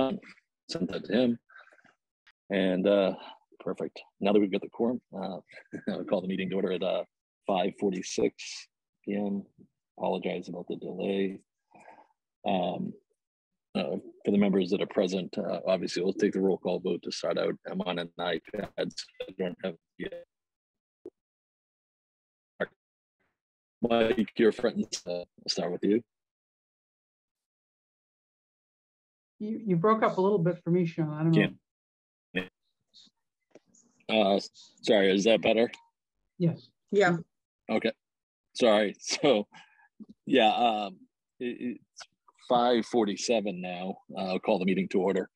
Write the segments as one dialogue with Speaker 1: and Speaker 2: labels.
Speaker 1: done. Sent that to him. And perfect. Now that we've got the quorum, I'll call the meeting to order at 5:46 p.m. Apologize about the delay. For the members that are present, obviously we'll take the roll call vote to start out. I'm on an iPad, so I don't have yet. Mike, you're front and center. I'll start with you.
Speaker 2: You broke up a little bit for me, Sean. I don't know.
Speaker 1: Sorry, is that better?
Speaker 2: Yes.
Speaker 3: Yeah.
Speaker 1: Okay. Sorry. So, yeah, it's 5:47 now. I'll call the meeting to order.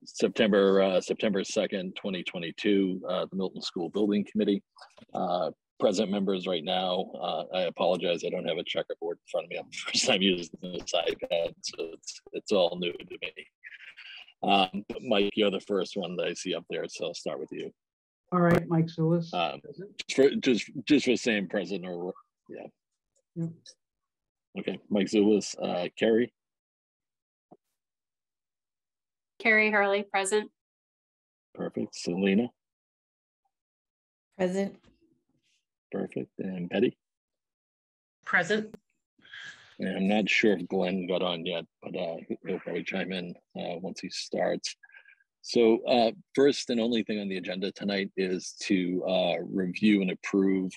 Speaker 1: September 2nd, 2022, the Milton School Building Committee. Present members right now, I apologize, I don't have a checkerboard in front of me. I'm the first time using this iPad, so it's all new to me. But Mike, you're the first one that I see up there, so I'll start with you.
Speaker 2: All right, Mike Zulus.
Speaker 1: Just for saying present, or yeah.
Speaker 2: Yep.
Speaker 1: Okay, Mike Zulus. Carrie.
Speaker 4: Carrie Hurley, present.
Speaker 1: Perfect. Selena.
Speaker 3: Present.
Speaker 1: Perfect. And Betty.
Speaker 3: Present.
Speaker 1: And I'm not sure if Glenn got on yet, but he'll probably chime in once he starts. So first and only thing on the agenda tonight is to review and approve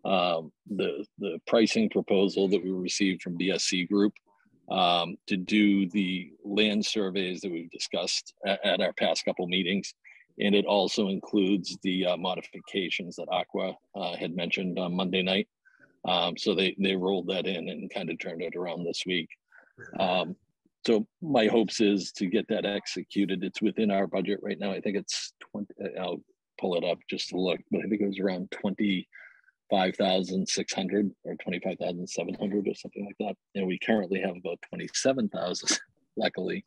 Speaker 1: the pricing proposal that we received from BSC Group to do the land surveys that we've discussed at our past couple meetings. And it also includes the modifications that Aqua had mentioned on Monday night. So they rolled that in and kind of turned it around this week. So my hopes is to get that executed. It's within our budget right now. I think it's 20, I'll pull it up just to look, but I think it was around 25,600 or 25,700 or something like that. And we currently have about 27,000, luckily.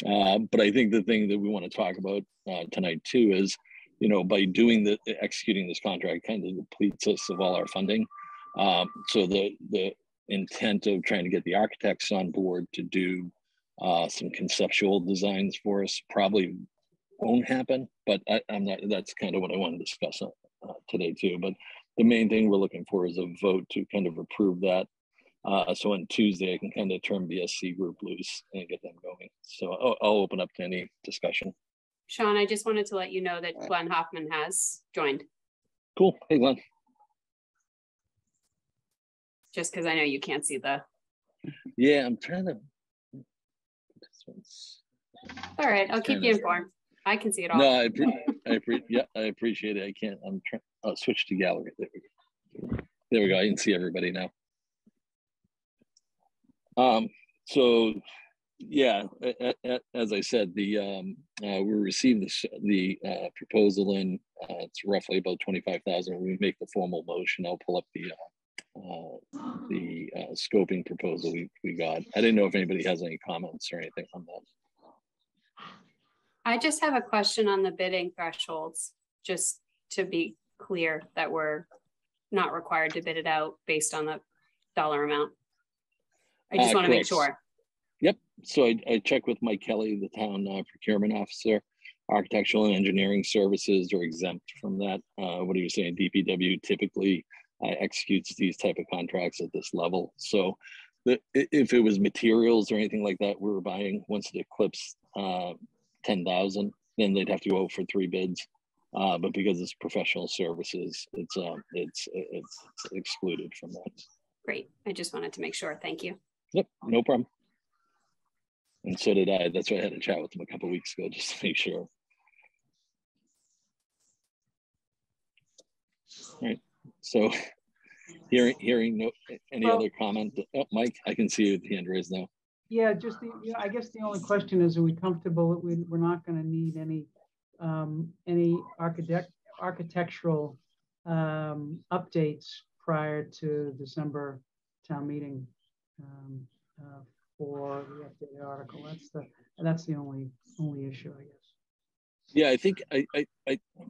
Speaker 1: But I think the thing that we want to talk about tonight too is, you know, by executing this contract kind of depletes us of all our funding. So the intent of trying to get the architects on board to do some conceptual designs for us probably won't happen, but I'm not, that's kind of what I want to discuss today too. But the main thing we're looking for is a vote to kind of approve that. So on Tuesday, I can kind of turn BSC Group loose and get them going. So I'll open up to any discussion.
Speaker 4: Sean, I just wanted to let you know that Glenn Hoffman has joined.
Speaker 1: Cool. Hey, Glenn.
Speaker 4: Just because I know you can't see the.
Speaker 1: Yeah, I'm trying to.
Speaker 4: All right, I'll keep you informed. I can see it all.
Speaker 1: No, I appreciate it. I can't. I'm trying. I'll switch to gallery. There we go. There we go. I can see everybody now. So yeah, as I said, we received the proposal in. It's roughly about 25,000. When we make the formal motion, I'll pull up the scoping proposal we got. I didn't know if anybody has any comments or anything on that.
Speaker 4: I just have a question on the bidding thresholds, just to be clear that we're not required to bid it out based on the dollar amount. I just want to make sure.
Speaker 1: Yep. So I checked with Mike Kelly, the town procurement officer. Architectural and engineering services are exempt from that. What are you saying? DPW typically executes these type of contracts at this level. So if it was materials or anything like that we were buying, once it eclipsed 10,000, then they'd have to go for 3 bids. But because it's professional services, it's excluded from that.
Speaker 4: Great. I just wanted to make sure. Thank you.
Speaker 1: Yep, no problem. And so did I. That's why I had a chat with them a couple of weeks ago, just to make sure. All right. So hearing any other comment. Oh, Mike, I can see your hand raised now.
Speaker 2: Yeah, just I guess the only question is, are we comfortable that we're not going to need any architectural updates prior to December town meeting for the updated article? That's the only issue, I guess.
Speaker 1: Yeah, I think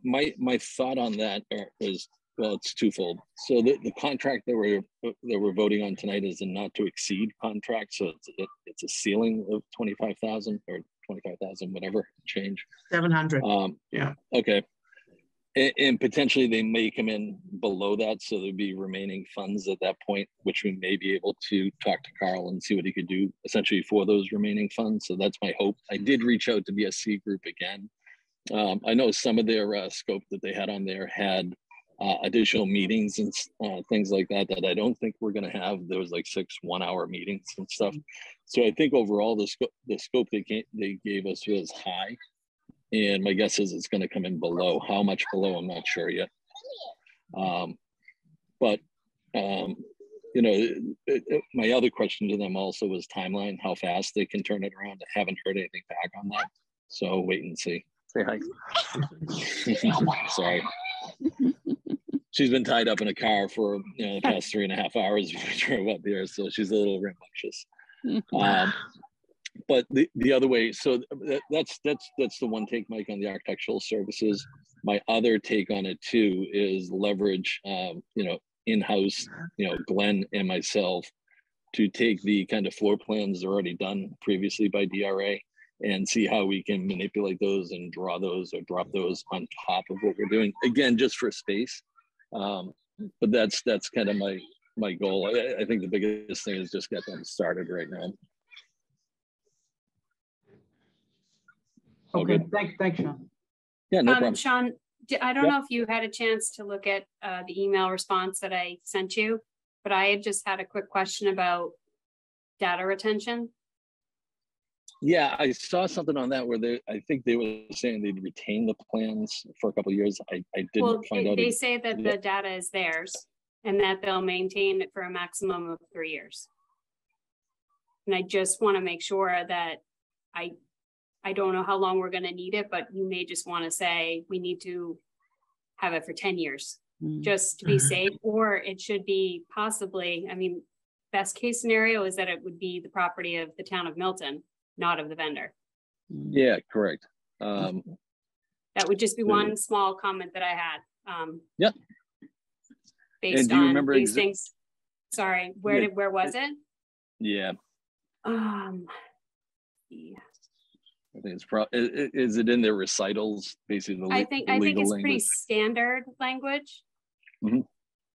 Speaker 1: my thought on that is well, it's twofold. So the contract that we're voting on tonight is a not to exceed contract. So it's a ceiling of 25,000 or 25,000, whatever change.
Speaker 5: 700. Yeah.
Speaker 1: Okay. And potentially they may come in below that. So there'd be remaining funds at that point, which we may be able to talk to Carl and see what he could do essentially for those remaining funds. So that's my hope. I did reach out to BSC Group again. I know some of their scope that they had on there had additional meetings and things like that I don't think we're going to have. There was like 6 1-hour meetings and stuff. So I think overall the scope they gave us was high. And my guess is it's going to come in below. How much below, I'm not sure yet. But you know, my other question to them also was timeline, how fast they can turn it around. I haven't heard anything back on that. So wait and see. Say hi. Sorry. She's been tied up in a car for the past 3.5 hours when we drove up here. So she's a little rambunctious. But the other way, so that's the one take, Mike, on the architectural services. My other take on it too is leverage, in-house, Glenn and myself to take the kind of floor plans already done previously by DRA and see how we can manipulate those and draw those or drop those on top of what we're doing. Again, just for space. But that's kind of my goal. I think the biggest thing is just get them started right now.
Speaker 2: Okay, thanks, Sean.
Speaker 1: Yeah, no problem.
Speaker 4: Sean, I don't know if you had a chance to look at the email response that I sent you, but I just had a quick question about data retention.
Speaker 1: Yeah, I saw something on that where I think they were saying they'd retain the plans for a couple of years. I didn't find out.
Speaker 4: They say that the data is theirs and that they'll maintain it for a maximum of 3 years. And I just want to make sure that I don't know how long we're going to need it, but you may just want to say we need to have it for 10 years just to be safe, or it should be possibly, I mean, best case scenario is that it would be the property of the town of Milton, not of the vendor.
Speaker 1: Yeah, correct.
Speaker 4: That would just be one small comment that I had.
Speaker 1: Yep.
Speaker 4: Based on these things. Sorry, where was it?
Speaker 1: Yeah.
Speaker 4: Yeah.
Speaker 1: I think it's probably, is it in their recitals, basically?
Speaker 4: I think it's language. Pretty standard language.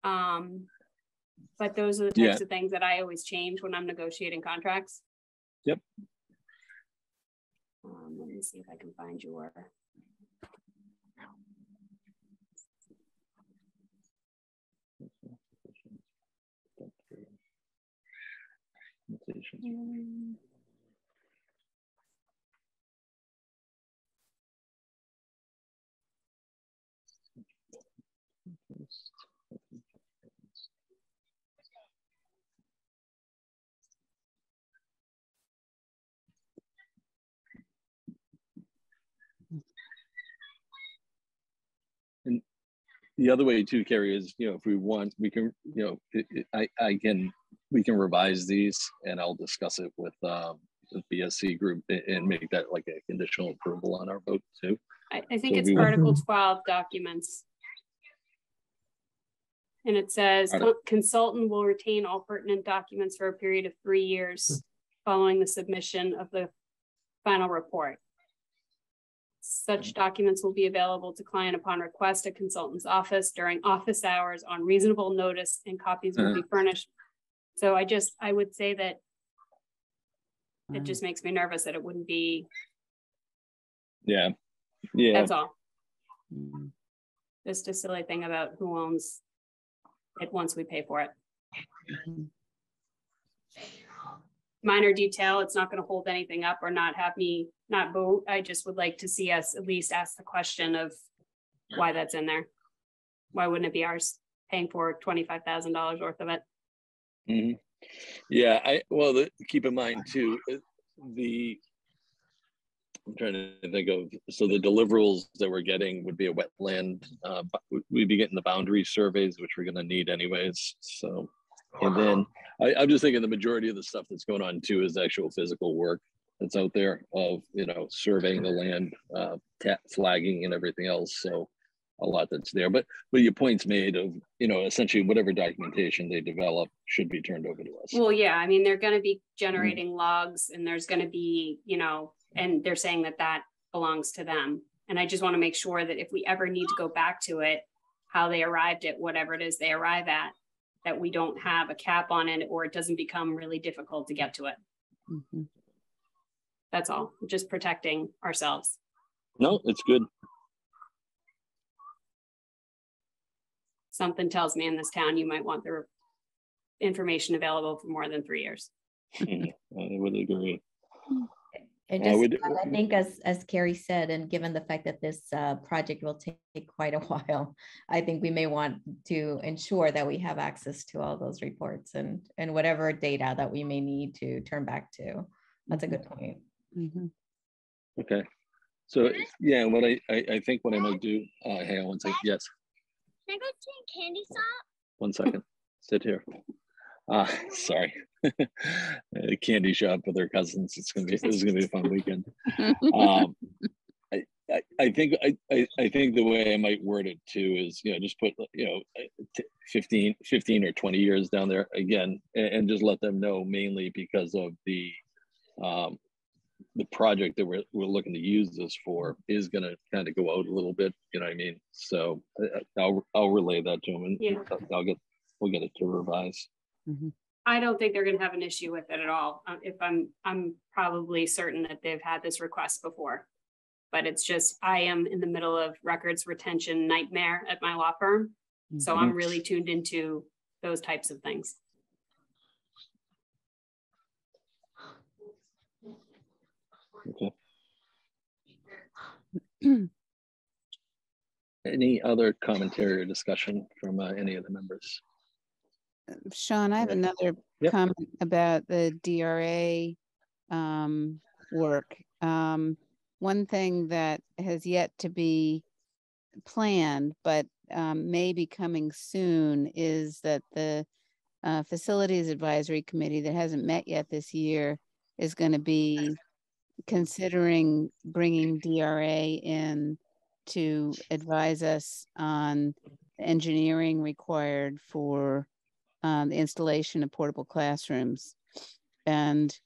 Speaker 4: But those are the types of things that I always change when I'm negotiating contracts.
Speaker 1: Yep.
Speaker 4: Let me see if I can find your.
Speaker 1: And the other way too, Carrie, is, if we want, we can, we can revise these and I'll discuss it with the BSC group and make that like a conditional approval on our vote too.
Speaker 4: I think it's Article 12 documents. And it says consultant will retain all pertinent documents for a period of 3 years following the submission of the final report. Such documents will be available to client upon request at consultant's office during office hours on reasonable notice, and copies will be furnished. So I would say that it just makes me nervous that it wouldn't be. Yeah. That's all. Just a silly thing about who owns it once we pay for it. Minor detail, it's not going to hold anything up or not have me not vote. I just would like to see us at least ask the question of why that's in there. Why wouldn't it be ours, paying for $25,000 worth of it?
Speaker 1: Yeah, keep in mind too, I'm trying to think of, so the deliverables that we're getting would be a wetland, we'd be getting the boundary surveys, which we're going to need anyways. So, and then I'm just thinking the majority of the stuff that's going on too is actual physical work that's out there of, surveying the land, flagging and everything else. So a lot that's there. But your point's made of, you know, essentially whatever documentation they develop should be turned over to us.
Speaker 4: Well, yeah, I mean, they're going to be generating logs, and there's going to be, you know, and they're saying that that belongs to them. And I just want to make sure that if we ever need to go back to it, how they arrived at whatever it is they arrive at, that we don't have a cap on it, or it doesn't become really difficult to get to it.
Speaker 6: Mm-hmm.
Speaker 4: That's all, just protecting ourselves.
Speaker 1: No, it's good.
Speaker 4: Something tells me in this town, you might want the information available for more than 3 years.
Speaker 1: I would agree.
Speaker 6: And just, I think as Carrie said, and given the fact that this project will take quite a while, I think we may want to ensure that we have access to all those reports and whatever data that we may need to turn back to. That's a good point.
Speaker 2: Mm-hmm.
Speaker 1: Okay. So yeah, what I think what I might do, hang on one second. Yes.
Speaker 7: Can I go to a candy shop?
Speaker 1: 1 second. Sit here. Sorry. A candy shop with her cousins. This is gonna be a fun weekend. I think the way I might word it too is, you know, just put, you know, 15 or 20 years down there again, and just let them know, mainly because of the project that we're looking to use this for is going to kind of go out a little bit, you know what I mean? So I'll relay that to them, and
Speaker 4: yeah,
Speaker 1: we'll get it to revise.
Speaker 2: Mm-hmm.
Speaker 4: I don't think they're going to have an issue with it at all. If I'm probably certain that they've had this request before, but it's just, I am in the middle of records retention nightmare at my law firm. Mm-hmm. So I'm really tuned into those types of things.
Speaker 1: Okay. Any other commentary or discussion from any of the members?
Speaker 8: Sean, I have another comment about the DRA work. One thing that has yet to be planned, but may be coming soon, is that the Facilities Advisory Committee that hasn't met yet this year is going to be considering bringing DRA in to advise us on the engineering required for the installation of portable classrooms. And,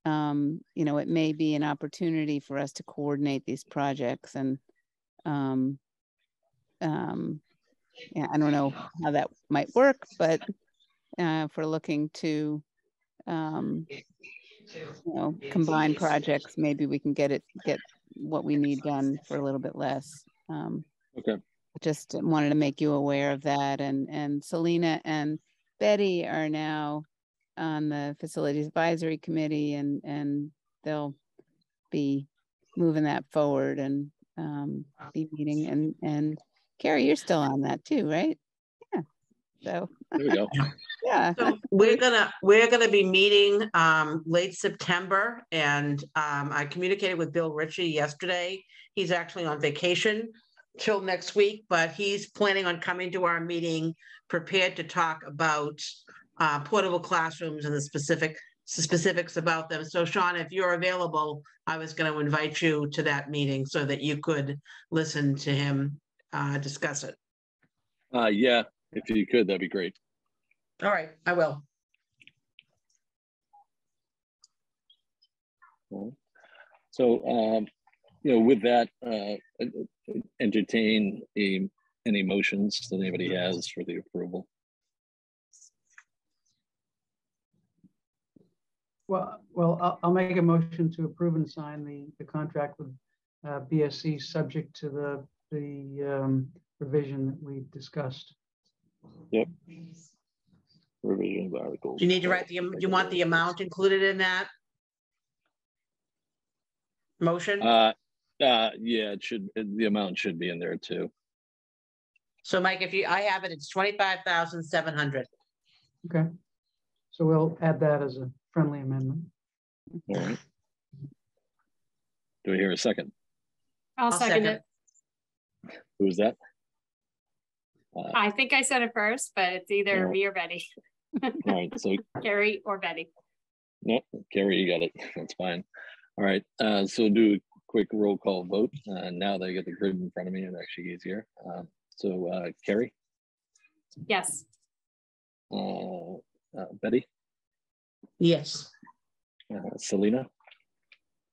Speaker 8: you know, it may be an opportunity for us to coordinate these projects. And yeah, I don't know how that might work, but if we're looking to, you know, combine projects, maybe we can get what we need done for a little bit less.
Speaker 1: Okay.
Speaker 8: Just wanted to make you aware of that. And Selena and Betty are now on the Facilities Advisory Committee, and they'll be moving that forward and be meeting. And Carrie, you're still on that too, right? Yeah. So
Speaker 1: there we go.
Speaker 8: Yeah.
Speaker 5: So we're gonna be meeting late September, and I communicated with Bill Ritchie yesterday. He's actually on vacation till next week, but he's planning on coming to our meeting prepared to talk about portable classrooms and the specifics about them. So Sean, if you're available, I was going to invite you to that meeting so that you could listen to him discuss it.
Speaker 1: Yeah, if you could, that'd be great.
Speaker 5: All right, I will.
Speaker 1: So, you know, with that, entertain any motions that anybody has for the approval.
Speaker 2: Well, I'll make a motion to approve and sign the contract with BSC, subject to the revision that we discussed.
Speaker 1: Yep. Revision of articles.
Speaker 5: You need to write you want the amount included in that motion?
Speaker 1: Yeah, it should. The amount should be in there too.
Speaker 5: So Mike, I have it, it's 25,700.
Speaker 2: Okay. So we'll add that as a friendly amendment.
Speaker 1: All right. Do we hear a second?
Speaker 4: I'll second it.
Speaker 1: Who's that?
Speaker 4: I think I said it first, but it's either me or Betty.
Speaker 1: All right, so
Speaker 4: Carrie or Betty.
Speaker 1: No, Carrie, you got it. That's fine. All right, so do a quick roll call vote. Now that I get the grid in front of me, it's actually easier. So Carrie?
Speaker 4: Yes.
Speaker 1: Betty?
Speaker 5: Yes.
Speaker 1: Selena?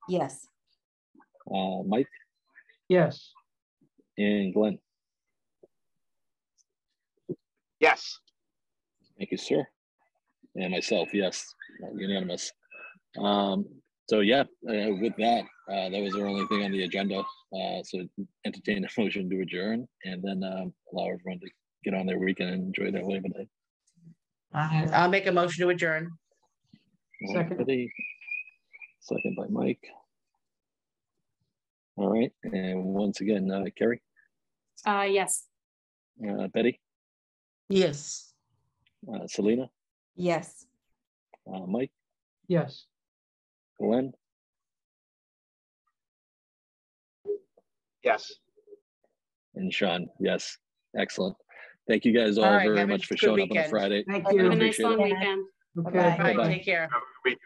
Speaker 6: Yes.
Speaker 1: Mike?
Speaker 2: Yes.
Speaker 1: And Glenn?
Speaker 9: Yes.
Speaker 1: Thank you, sir. And myself, yes, unanimous. So yeah, with that, that was our only thing on the agenda. So entertain a motion to adjourn and then allow everyone to get on their weekend and enjoy their Labor Day.
Speaker 5: I'll make a motion to adjourn.
Speaker 2: Second.
Speaker 1: Betty, second by Mike. All right, and once again, Carrie?
Speaker 4: Yes.
Speaker 1: Betty?
Speaker 5: Yes.
Speaker 1: Selena?
Speaker 6: Yes.
Speaker 1: Mike?
Speaker 2: Yes.
Speaker 1: Glenn?
Speaker 9: Yes.
Speaker 1: And Sean, yes. Excellent. Thank you guys all
Speaker 5: All right,
Speaker 1: very
Speaker 5: have a
Speaker 1: much for
Speaker 5: good
Speaker 1: showing up on a
Speaker 5: weekend.
Speaker 1: Friday.
Speaker 2: Thank
Speaker 1: I
Speaker 2: you.
Speaker 4: Have a nice
Speaker 1: appreciate
Speaker 4: long
Speaker 1: it.
Speaker 4: weekend.
Speaker 2: Okay.
Speaker 6: Bye-bye.
Speaker 5: All right,
Speaker 1: Bye-bye.
Speaker 5: take care.
Speaker 9: Have a good weekend.